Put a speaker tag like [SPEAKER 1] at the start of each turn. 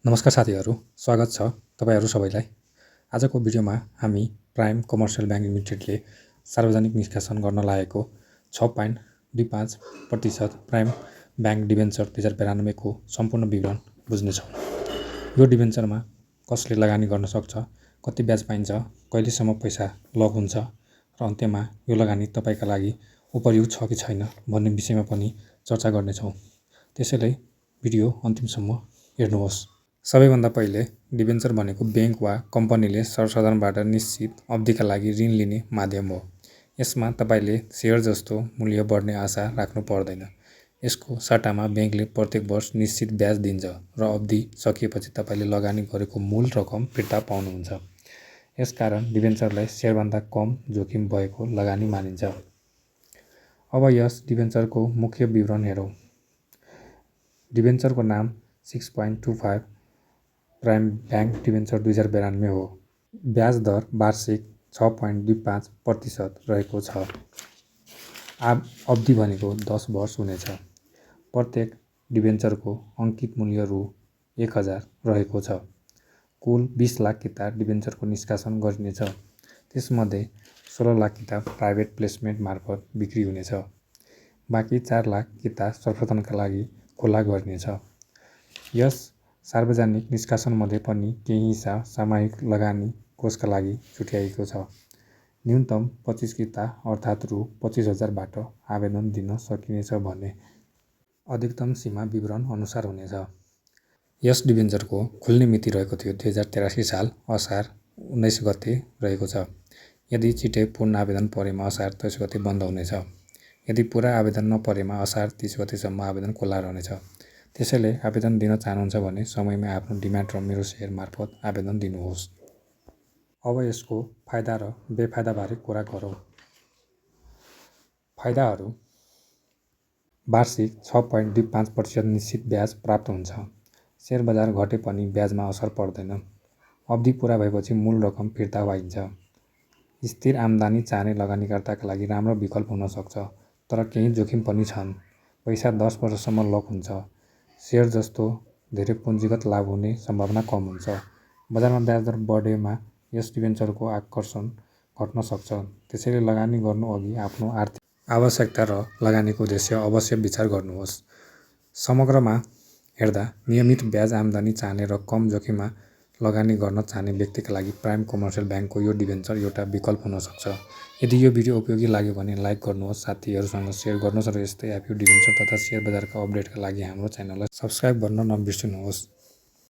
[SPEAKER 1] नमस्कार साथीहरू, स्वागत छ तपाईहरू सबैलाई। आजको भिडियोमा हामी प्राइम कमर्सियल ब्याङ्क लिमिटेडले सार्वजनिक निष्कासन गर्न लागेको 6.25% प्राइम ब्याङ्क डिबेन्चर 2092 को सम्पूर्ण विवरण बुझ्नेछौँ। यो डिबेन्चरमा कसले लगानी गर्न सक्छ, कति ब्याज पाइन्छ, कहिलेसम्म पैसा लक हुन्छ र अन्त्यमा यो लगानी तपाईका लागि उपयुक्त छ कि छैन भन्ने विषयमा पनि चर्चा गर्नेछौँ। त्यसैले भिडियो अन्तिमसम्म हेर्नुहोस्। सबैभन्दा पहिले डिबेन्चर भनेको बैंक वा कम्पनीले सर्वसाधारणबाट निश्चित अवधिका लागि ऋण लिने माध्यम हो। यसमा तपाईले सेयर जस्तो मूल्य बढ्ने आशा राख्नु पर्दैन। यसको सट्टामा बैंकले प्रत्येक वर्ष निश्चित ब्याज दिन्छ र अवधि सकिएपछि तपाईले लगानी गरेको मूल रकम फिर्ता पाउनुहुन्छ। यसकारण डिबेन्चरलाई सेयरभन्दा कम जोखिम भएको लगानी मानिन्छ। अब यस डिबेन्चरको मुख्य विवरण हेरौँ। डिबेन्चरको नाम 6.25 प्राइम ब्याङ्क डिबेन्चर 2092 हो। ब्याज दर वार्षिक 6.25% रहेको छ। अवधि भनेको 10 वर्ष हुनेछ। प्रत्येक डिबेन्चरको अङ्कित मूल्य रु 1000 रहेको छ। कुल 20 लाख किता डिबेन्चरको निष्कासन गरिनेछ। त्यसमध्ये 16 लाख किता प्राइभेट प्लेसमेन्ट मार्फत बिक्री हुनेछ। बाँकी 4 लाख किता सर्वसाधारणका लागि खुला गरिनेछ। यस सार्वजनिक निष्कासनमध्ये पनि केही हिस्सा सामूहिक लगानी कोषका लागि छुट्याइएको छ। न्यूनतम 25 किता अर्थात् रु 25,000 बाट आवेदन दिन सकिनेछ भने अधिकतम सीमा विवरण अनुसार हुनेछ। यस डिबेन्चरको खुल्ने मिति रहेको थियो 2083 साल असार 19 गते रहेको छ। यदि छिटै पूर्ण आवेदन परेमा असार 23 गते बन्द हुनेछ। यदि पूरा आवेदन नपरेमा असार 30 गतेसम्म आवेदन खुला रहनेछ। त्यसैले आवेदन दिन चाहनुहुन्छ भने समयमै आफ्नो डिमान्ड र मेरो सेयर मार्फत आवेदन दिनुहोस्। अब यसको फाइदा र बेफाइदाबारे कुरा गरौँ। फाइदाहरू: वार्षिक 6.25% निश्चित ब्याज प्राप्त हुन्छ। सेयर बजार घटे पनि ब्याजमा असर पर्दैन। अवधि पूरा भएपछि मूल रकम फिर्ता पाइन्छ। स्थिर आम्दानी चाहने लगानीकर्ताका लागि राम्रो विकल्प हुन सक्छ, तर केही जोखिम पनि छन्। पैसा 10 वर्षसम्म लक हुन्छ। सेयर जस्तो धेरै पुँजीगत लाभ हुने सम्भावना कम हुन्छ। बजारमा ब्याज दर बढेमा यस डिबेन्चरको आकर्षण घट्न सक्छ। त्यसैले लगानी गर्नु अघि आफ्नो आर्थिक आवश्यकता र लगानीको उद्देश्य अवश्य विचार गर्नुहोस्। समग्रमा हेर्दा नियमित ब्याज आम्दानी चाहने र कम जोखिममा लगानी गर्न चाहने व्यक्तिका लागि प्राइम कमर्सियल ब्याङ्कको यो डिबेन्चर एउटा विकल्प हुन सक्छ। यदि यो भिडियो उपयोगी लाग्यो भने लाइक गर्नुहोस्, साथीहरूसँग सेयर गर्नुहोस् र यस्तै आइपिओ डिबेन्चर तथा सेयर बजारका अपडेटका लागि हाम्रो च्यानललाई सब्स्क्राइब गर्न नबिर्सनुहोस्।